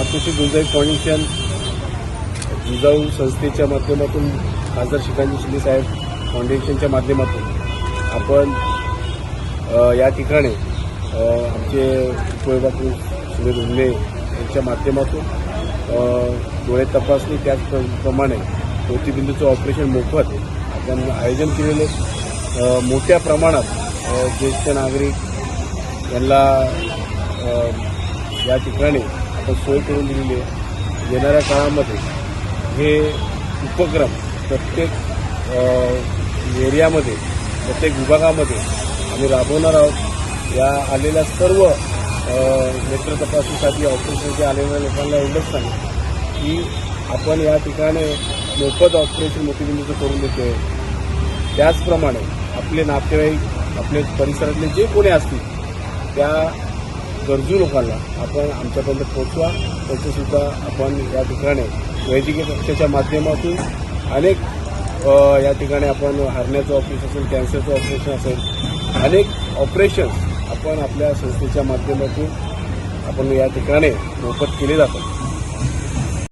मातोश्री गुंजाई foundation Jijau संस्थेच्या माध्यमातून खासदार श्रीकांत शिंदे साहेब फाउंडेशनच्या माध्यमातून आपण या ठिकाणी आमचे उपविभागीय सुनील उमले यांच्या माध्यमातून डोळे तपासणी त्याचप्रमाणे मोतीबिंदूचं ऑपरेशन मोफत आपण आयोजन केलेले मोठ्या प्रमाणात ज्येष्ठ नागरिक यांना या ठिकाणी आपण सोय करून दिलेली आहे। येणाऱ्या काळामध्ये हे उपक्रम प्रत्येक एरियामध्ये प्रत्येक विभागामध्ये आम्ही राबवणार आहोत। या आलेल्या सर्व नेत्र तपासणीसाठी ऑपरेशनचे आलेल्या लोकांना एवढंच सांगितलं की आपण या ठिकाणी मोफत ऑपरेशन मोतीबिंदूचं करून देतोय। त्याचप्रमाणे आपले नातेवाईक आपले परिसरातले जे कोणी असतील त्या गरजू लोकांना आपण आमच्यापर्यंत पोहोचवा। त्याचंसुद्धा आपण या ठिकाणी वैद्यकीय कक्षाच्या माध्यमातून अनेक या ठिकाणी आपण हरण्याचं ऑपरेशन असेल, कॅन्सरचं ऑपरेशन असेल, अनेक ऑपरेशन्स आपण आपल्या संस्थेच्या माध्यमातून आपण या ठिकाणी मोफत केले जातात।